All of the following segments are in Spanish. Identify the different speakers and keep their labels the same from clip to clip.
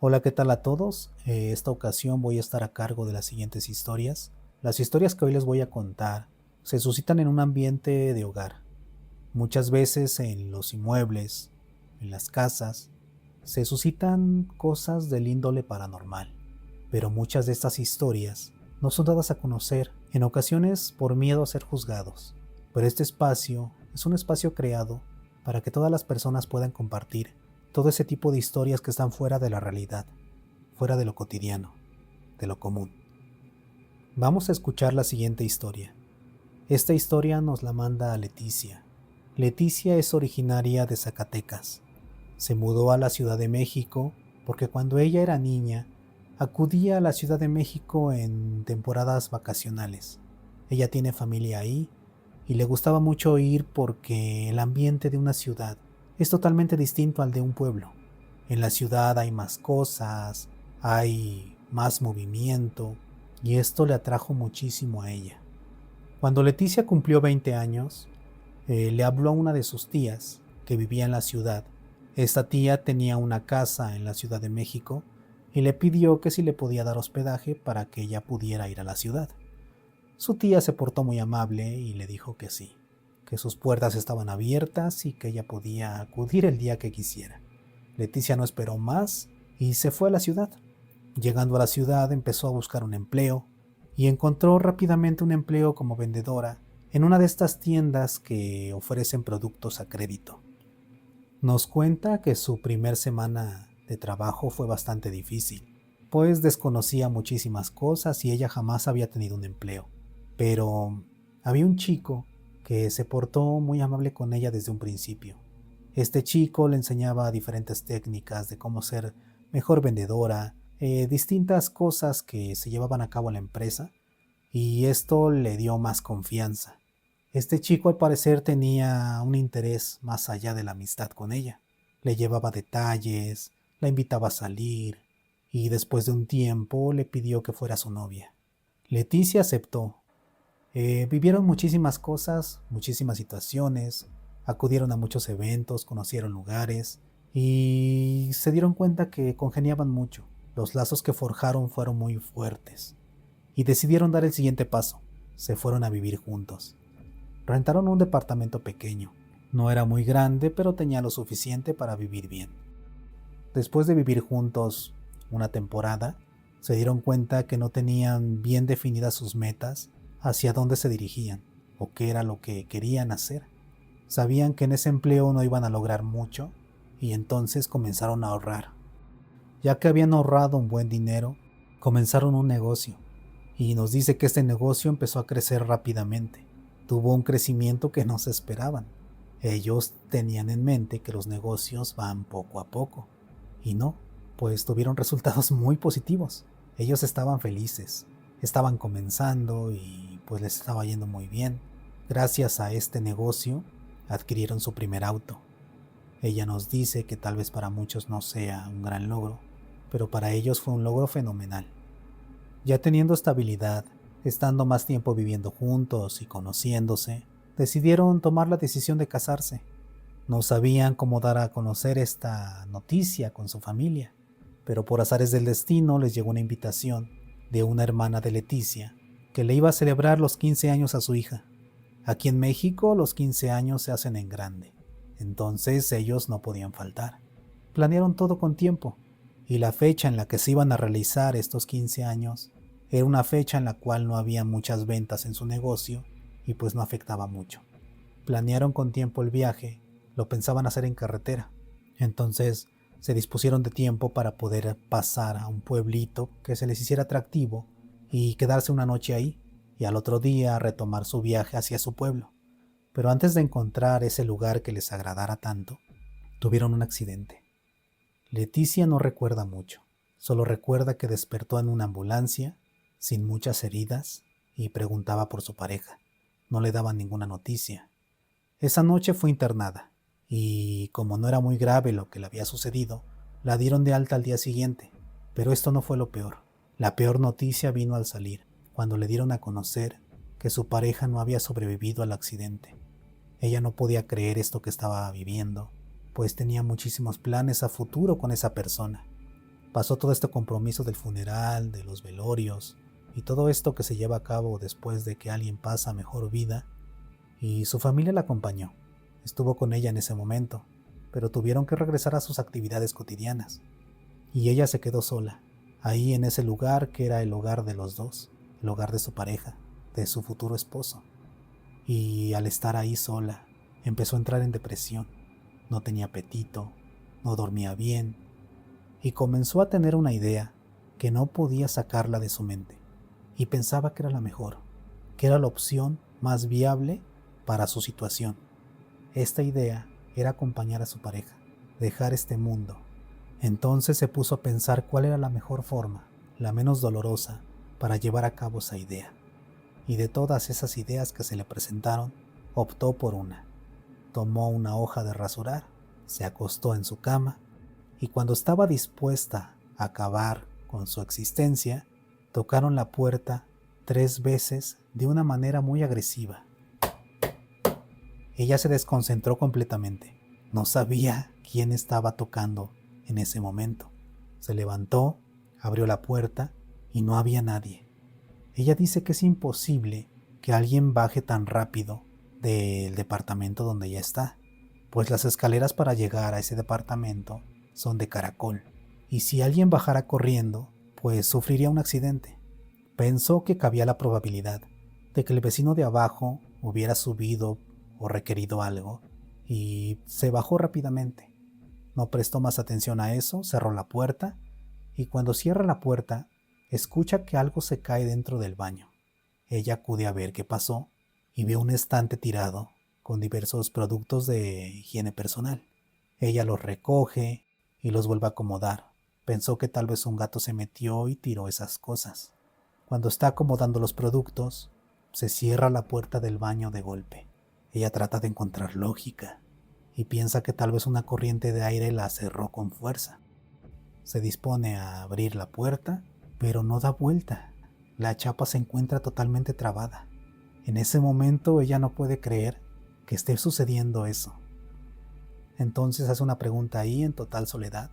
Speaker 1: Hola, ¿qué tal a todos? Esta ocasión voy a estar a cargo de las siguientes historias. Las historias que hoy les voy a contar se suscitan en un ambiente de hogar. Muchas veces en los inmuebles, en las casas, se suscitan cosas del índole paranormal, pero muchas de estas historias no son dadas a conocer, en ocasiones por miedo a ser juzgados. Pero este espacio es un espacio creado para que todas las personas puedan compartir todo ese tipo de historias que están fuera de la realidad, fuera de lo cotidiano, de lo común. Vamos a escuchar la siguiente historia. Esta historia nos la manda Leticia. Leticia es originaria de Zacatecas. Se mudó a la Ciudad de México porque cuando ella era niña acudía a la Ciudad de México en temporadas vacacionales. Ella tiene familia ahí y le gustaba mucho ir porque el ambiente de una ciudad es totalmente distinto al de un pueblo. En la ciudad hay más cosas, hay más movimiento y esto le atrajo muchísimo a ella. Cuando Leticia cumplió 20 años, le habló a una de sus tías que vivía en la ciudad. Esta tía tenía una casa en la Ciudad de México y le pidió que si le podía dar hospedaje para que ella pudiera ir a la ciudad. Su tía se portó muy amable y le dijo que sí, que sus puertas estaban abiertas y que ella podía acudir el día que quisiera. Leticia no esperó más y se fue a la ciudad. Llegando a la ciudad empezó a buscar un empleo y encontró rápidamente un empleo como vendedora en una de estas tiendas que ofrecen productos a crédito. Nos cuenta que su primer semana de trabajo fue bastante difícil, pues desconocía muchísimas cosas y ella jamás había tenido un empleo. Pero había un chico que se portó muy amable con ella desde un principio. Este chico le enseñaba diferentes técnicas de cómo ser mejor vendedora, distintas cosas que se llevaban a cabo en la empresa, y esto le dio más confianza. Este chico al parecer tenía un interés más allá de la amistad con ella. Le llevaba detalles, la invitaba a salir y después de un tiempo le pidió que fuera su novia. Leticia aceptó. Vivieron muchísimas cosas, muchísimas situaciones, acudieron a muchos eventos, conocieron lugares y se dieron cuenta que congeniaban mucho. Los lazos que forjaron fueron muy fuertes y decidieron dar el siguiente paso. Se fueron a vivir juntos. Rentaron un departamento pequeño. No era muy grande, pero tenía lo suficiente para vivir bien. Después de vivir juntos una temporada, se dieron cuenta que no tenían bien definidas sus metas, hacia dónde se dirigían o qué era lo que querían hacer. Sabían que en ese empleo no iban a lograr mucho y entonces comenzaron a ahorrar. Ya que habían ahorrado un buen dinero, comenzaron un negocio y nos dice que este negocio empezó a crecer rápidamente. Tuvo un crecimiento que no se esperaban. Ellos tenían en mente que los negocios van poco a poco y no, pues tuvieron resultados muy positivos. Ellos estaban felices, estaban comenzando y pues les estaba yendo muy bien. Gracias a este negocio adquirieron su primer auto. Ella nos dice que tal vez para muchos no sea un gran logro, pero para ellos fue un logro fenomenal. Ya teniendo estabilidad, estando más tiempo viviendo juntos y conociéndose, decidieron tomar la decisión de casarse. No sabían cómo dar a conocer esta noticia con su familia, pero por azares del destino les llegó una invitación de una hermana de Leticia que le iba a celebrar los 15 años a su hija. Aquí en México los 15 años se hacen en grande, entonces ellos no podían faltar. Planearon todo con tiempo, y la fecha en la que se iban a realizar estos 15 años era una fecha en la cual no había muchas ventas en su negocio y pues no afectaba mucho. Planearon con tiempo el viaje, lo pensaban hacer en carretera, entonces se dispusieron de tiempo para poder pasar a un pueblito que se les hiciera atractivo y quedarse una noche ahí y al otro día retomar su viaje hacia su pueblo. Pero antes de encontrar ese lugar que les agradara tanto, tuvieron un accidente. Leticia no recuerda mucho, solo recuerda que despertó en una ambulancia, sin muchas heridas, y preguntaba por su pareja. No le daban ninguna noticia. Esa noche fue internada, y como no era muy grave lo que le había sucedido, la dieron de alta al día siguiente. Pero esto no fue lo peor. La peor noticia vino al salir, cuando le dieron a conocer que su pareja no había sobrevivido al accidente. Ella no podía creer esto que estaba viviendo, pues tenía muchísimos planes a futuro con esa persona. Pasó todo este compromiso del funeral, de los velorios y todo esto que se lleva a cabo después de que alguien pasa mejor vida, y su familia la acompañó. Estuvo con ella en ese momento, pero tuvieron que regresar a sus actividades cotidianas. Y ella se quedó sola, ahí en ese lugar que era el hogar de los dos, el hogar de su pareja, de su futuro esposo. Y al estar ahí sola, empezó a entrar en depresión. No tenía apetito, no dormía bien, y comenzó a tener una idea que no podía sacarla de su mente, y pensaba que era la mejor, que era la opción más viable para su situación. Esta idea era acompañar a su pareja, dejar este mundo. Entonces se puso a pensar cuál era la mejor forma, la menos dolorosa, para llevar a cabo esa idea. Y de todas esas ideas que se le presentaron, optó por una. Tomó una hoja de rasurar, se acostó en su cama, y cuando estaba dispuesta a acabar con su existencia, tocaron la puerta 3 veces de una manera muy agresiva. Ella se desconcentró completamente. No sabía quién estaba tocando en ese momento. Se levantó, abrió la puerta y no había nadie. Ella dice que es imposible que alguien baje tan rápido del departamento donde ella está, pues las escaleras para llegar a ese departamento son de caracol, y si alguien bajara corriendo, pues sufriría un accidente. Pensó que cabía la probabilidad de que el vecino de abajo hubiera subido o requerido algo, y se bajó rápidamente. No prestó más atención a eso, cerró la puerta, y cuando cierra la puerta, escucha que algo se cae dentro del baño. Ella acude a ver qué pasó y ve un estante tirado con diversos productos de higiene personal. Ella los recoge y los vuelve a acomodar. Pensó que tal vez un gato se metió y tiró esas cosas. Cuando está acomodando los productos, se cierra la puerta del baño de golpe. Ella trata de encontrar lógica y piensa que tal vez una corriente de aire la cerró con fuerza. Se dispone a abrir la puerta, pero no da vuelta. La chapa se encuentra totalmente trabada. En ese momento ella no puede creer que esté sucediendo eso. Entonces hace una pregunta ahí en total soledad,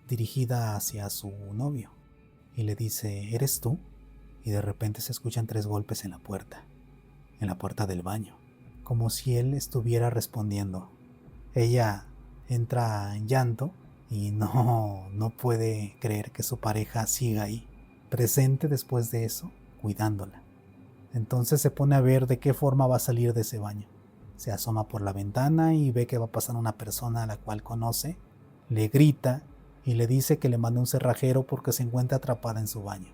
Speaker 1: dirigida hacia su novio, y le dice: ¿eres tú? Y de repente se escuchan 3 golpes en la puerta del baño, como si él estuviera respondiendo. Ella entra en llanto y no puede creer que su pareja siga ahí, presente después de eso, cuidándola. Entonces se pone a ver de qué forma va a salir de ese baño. Se asoma por la ventana y ve que va pasando una persona a la cual conoce, le grita y le dice que le mande un cerrajero porque se encuentra atrapada en su baño.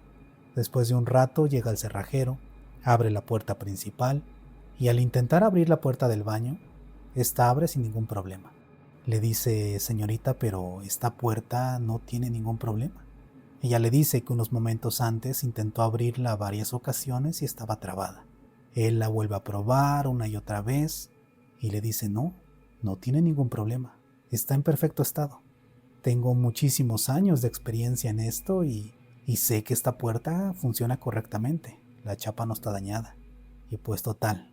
Speaker 1: Después de un rato llega el cerrajero, abre la puerta principal y al intentar abrir la puerta del baño, esta abre sin ningún problema. Le dice: señorita, pero esta puerta no tiene ningún problema. Ella le dice que unos momentos antes intentó abrirla varias ocasiones y estaba trabada. Él la vuelve a probar una y otra vez y le dice: no tiene ningún problema, está en perfecto estado. Tengo muchísimos años de experiencia en esto y sé que esta puerta funciona correctamente, la chapa no está dañada. Y pues total,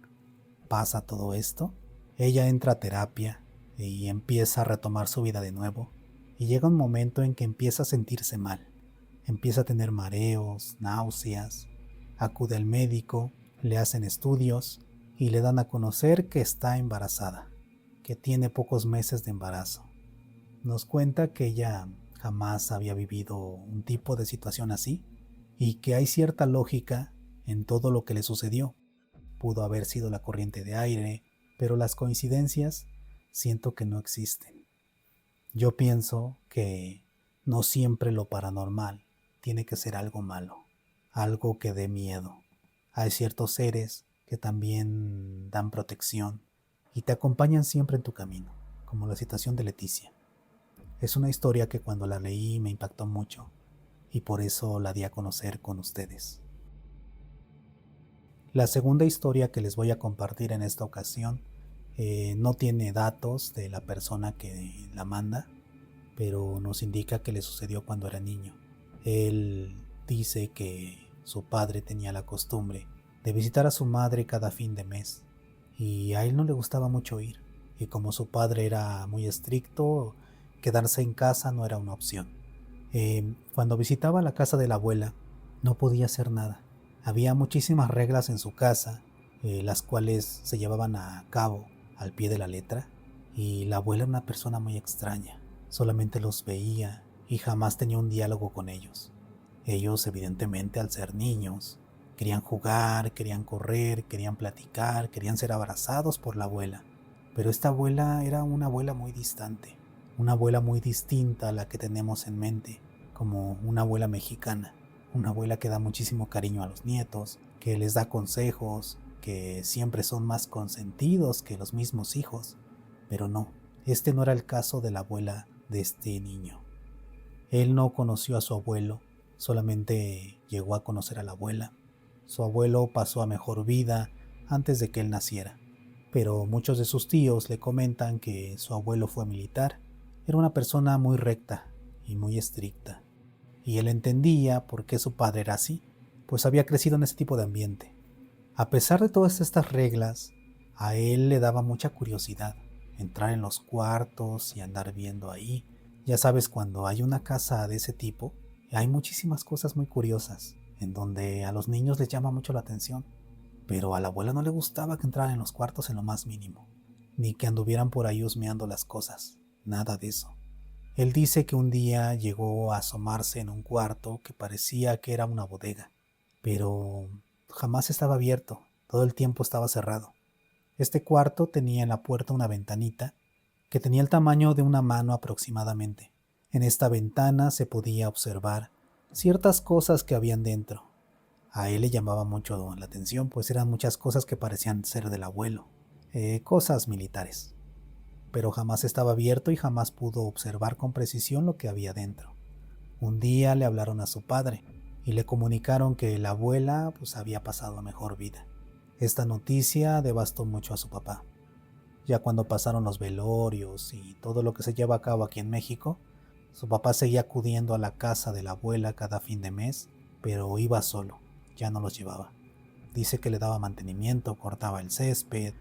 Speaker 1: pasa todo esto, ella entra a terapia y empieza a retomar su vida de nuevo, y llega un momento en que empieza a sentirse mal. Empieza a tener mareos, náuseas, acude al médico, le hacen estudios y le dan a conocer que está embarazada, que tiene pocos meses de embarazo. Nos cuenta que ella jamás había vivido un tipo de situación así y que hay cierta lógica en todo lo que le sucedió. Pudo haber sido la corriente de aire, pero las coincidencias siento que no existen. Yo pienso que no siempre lo paranormal tiene que ser algo malo, algo que dé miedo. Hay ciertos seres que también dan protección y te acompañan siempre en tu camino, como la situación de Leticia. Es una historia que cuando la leí me impactó mucho y por eso la di a conocer con ustedes. La segunda historia que les voy a compartir en esta ocasión no tiene datos de la persona que la manda, pero nos indica que le sucedió cuando era niño. Él dice que su padre tenía la costumbre de visitar a su madre cada fin de mes y a él no le gustaba mucho ir, y como su padre era muy estricto, quedarse en casa no era una opción. Cuando visitaba la casa de la abuela, no podía hacer nada. Había muchísimas reglas en su casa, las cuales se llevaban a cabo al pie de la letra, y la abuela era una persona muy extraña. Solamente los veía y jamás tenía un diálogo con ellos. Ellos, evidentemente, al ser niños, querían jugar, querían correr, querían platicar, querían ser abrazados por la abuela. Pero esta abuela era una abuela muy distante, una abuela muy distinta a la que tenemos en mente, como una abuela mexicana, una abuela que da muchísimo cariño a los nietos, que les da consejos, que siempre son más consentidos que los mismos hijos. Pero no, este no era el caso de la abuela de este niño. Él no conoció a su abuelo, solamente llegó a conocer a la abuela. Su abuelo pasó a mejor vida antes de que él naciera, pero muchos de sus tíos le comentan que su abuelo fue militar. Era una persona muy recta y muy estricta, y él entendía por qué su padre era así, pues había crecido en ese tipo de ambiente. A pesar de todas estas reglas, a él le daba mucha curiosidad entrar en los cuartos y andar viendo ahí. Ya sabes, cuando hay una casa de ese tipo, hay muchísimas cosas muy curiosas, en donde a los niños les llama mucho la atención, pero a la abuela no le gustaba que entraran en los cuartos en lo más mínimo, ni que anduvieran por ahí husmeando las cosas, nada de eso. Él dice que un día llegó a asomarse en un cuarto que parecía que era una bodega, pero jamás estaba abierto, todo el tiempo estaba cerrado. Este cuarto tenía en la puerta una ventanita que tenía el tamaño de una mano aproximadamente. En esta ventana se podía observar ciertas cosas que habían dentro. A él le llamaba mucho la atención, pues eran muchas cosas que parecían ser del abuelo, cosas militares. Pero jamás estaba abierto y jamás pudo observar con precisión lo que había dentro. Un día le hablaron a su padre y le comunicaron que la abuela había pasado a mejor vida. Esta noticia devastó mucho a su papá. Ya cuando pasaron los velorios y todo lo que se lleva a cabo aquí en México, su papá seguía acudiendo a la casa de la abuela cada fin de mes, pero iba solo, ya no los llevaba. Dice que le daba mantenimiento, cortaba el césped,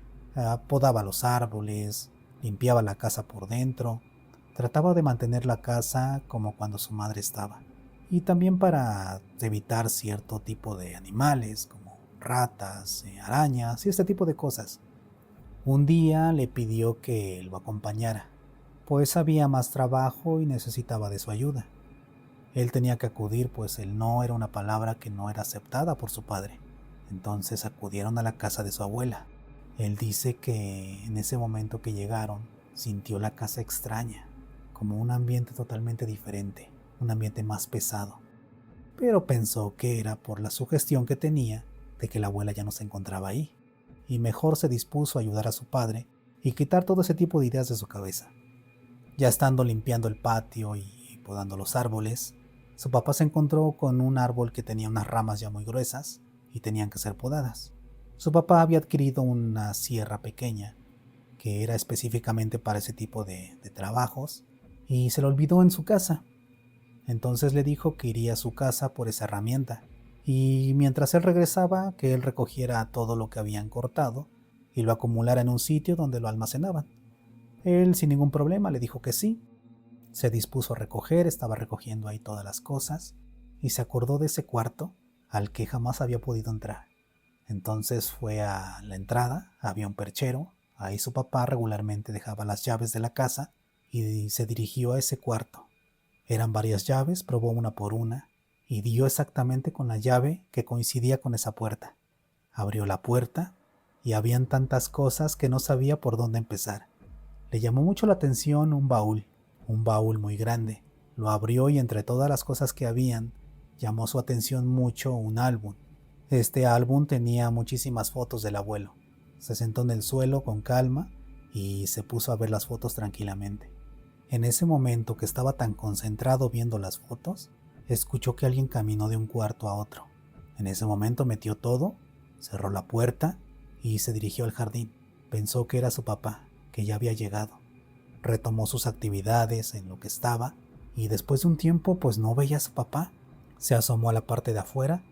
Speaker 1: podaba los árboles, limpiaba la casa por dentro, trataba de mantener la casa como cuando su madre estaba, y también para evitar cierto tipo de animales como ratas, arañas y este tipo de cosas. Un día le pidió que lo acompañara, pues había más trabajo y necesitaba de su ayuda. Él tenía que acudir, pues el no era una palabra que no era aceptada por su padre. Entonces acudieron a la casa de su abuela. Él dice que en ese momento que llegaron, sintió la casa extraña, como un ambiente totalmente diferente, un ambiente más pesado. Pero pensó que era por la sugestión que tenía de que la abuela ya no se encontraba ahí, y mejor se dispuso a ayudar a su padre y quitar todo ese tipo de ideas de su cabeza. Ya estando limpiando el patio y podando los árboles, su papá se encontró con un árbol que tenía unas ramas ya muy gruesas y tenían que ser podadas. Su papá había adquirido una sierra pequeña que era específicamente para ese tipo de trabajos y se lo olvidó en su casa. Entonces le dijo que iría a su casa por esa herramienta y mientras él regresaba que él recogiera todo lo que habían cortado y lo acumulara en un sitio donde lo almacenaban. Él sin ningún problema le dijo que sí. Se dispuso a recoger, estaba recogiendo ahí todas las cosas y se acordó de ese cuarto al que jamás había podido entrar. Entonces fue a la entrada, había un perchero, ahí su papá regularmente dejaba las llaves de la casa y se dirigió a ese cuarto. Eran varias llaves, probó una por una y dio exactamente con la llave que coincidía con esa puerta. Abrió la puerta y habían tantas cosas que no sabía por dónde empezar. Le llamó mucho la atención un baúl muy grande. Lo abrió y entre todas las cosas que habían, llamó su atención mucho un álbum. Este álbum tenía muchísimas fotos del abuelo. Se sentó en el suelo con calma y se puso a ver las fotos tranquilamente. En ese momento que estaba tan concentrado viendo las fotos, escuchó que alguien caminó de un cuarto a otro. En ese momento metió todo, cerró la puerta y se dirigió al jardín. Pensó que era su papá, que ya había llegado. Retomó sus actividades en lo que estaba y después de un tiempo no veía a su papá. Se asomó a la parte de afuera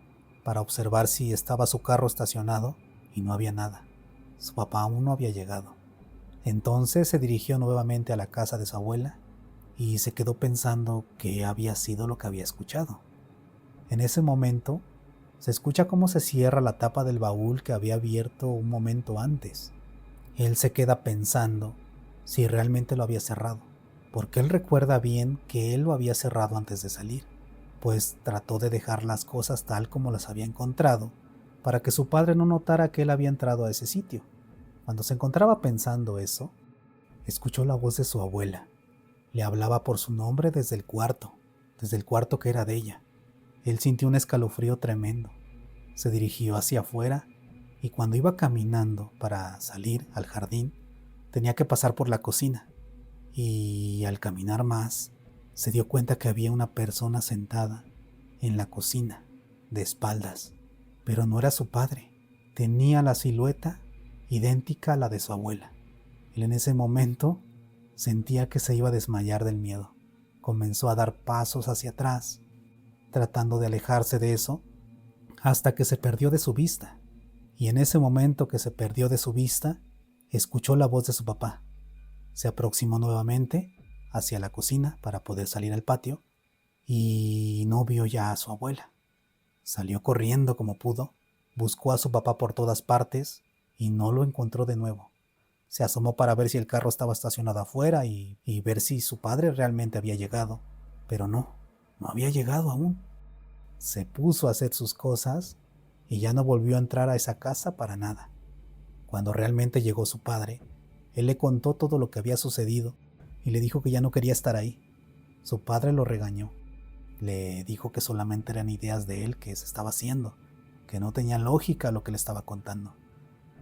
Speaker 1: para observar si estaba su carro estacionado y no había nada. Su papá aún no había llegado. Entonces se dirigió nuevamente a la casa de su abuela y se quedó pensando qué había sido lo que había escuchado. En ese momento, se escucha cómo se cierra la tapa del baúl que había abierto un momento antes. Él se queda pensando si realmente lo había cerrado, porque él recuerda bien que él lo había cerrado antes de salir, pues trató de dejar las cosas tal como las había encontrado, para que su padre no notara que él había entrado a ese sitio. Cuando se encontraba pensando eso, escuchó la voz de su abuela. Le hablaba por su nombre desde el cuarto que era de ella. Él sintió un escalofrío tremendo. Se dirigió hacia afuera y cuando iba caminando para salir al jardín, tenía que pasar por la cocina. Y al caminar más, se dio cuenta que había una persona sentada en la cocina, de espaldas. Pero no era su padre. Tenía la silueta idéntica a la de su abuela. Él en ese momento sentía que se iba a desmayar del miedo. Comenzó a dar pasos hacia atrás, tratando de alejarse de eso, hasta que se perdió de su vista. Y en ese momento que se perdió de su vista, escuchó la voz de su papá. Se aproximó nuevamente hacia la cocina para poder salir al patio y no vio ya a su abuela. Salió corriendo como pudo, buscó a su papá por todas partes y no lo encontró de nuevo. Se asomó para ver si el carro estaba estacionado afuera y ver si su padre realmente había llegado, pero no había llegado aún. Se puso a hacer sus cosas y ya no volvió a entrar a esa casa para nada. Cuando realmente llegó su padre, él le contó todo lo que había sucedido y le dijo que ya no quería estar ahí. Su padre lo regañó. Le dijo que solamente eran ideas de él que se estaba haciendo, que no tenía lógica lo que le estaba contando.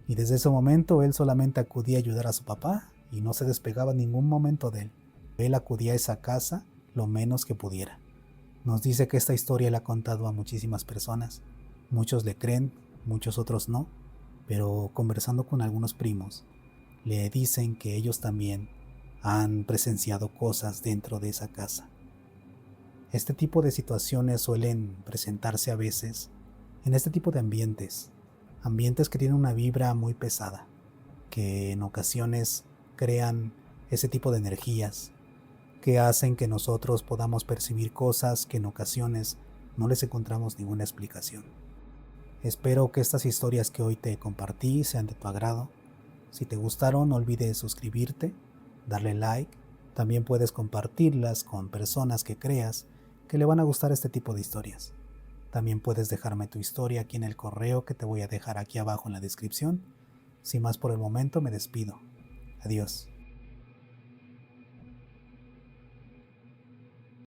Speaker 1: Y desde ese momento él solamente acudía a ayudar a su papá y no se despegaba en ningún momento de él. Él acudía a esa casa lo menos que pudiera. Nos dice que esta historia la ha contado a muchísimas personas. Muchos le creen, muchos otros no, pero conversando con algunos primos, le dicen que ellos también han presenciado cosas dentro de esa casa. Este tipo de situaciones suelen presentarse a veces en este tipo de ambientes, ambientes que tienen una vibra muy pesada, que en ocasiones crean ese tipo de energías que hacen que nosotros podamos percibir cosas que en ocasiones no les encontramos ninguna explicación. Espero que estas historias que hoy te compartí sean de tu agrado. Si te gustaron, no olvides suscribirte, darle like. También puedes compartirlas con personas que creas que le van a gustar este tipo de historias. También puedes dejarme tu historia aquí en el correo que te voy a dejar aquí abajo en la descripción. Sin más por el momento, me despido. Adiós.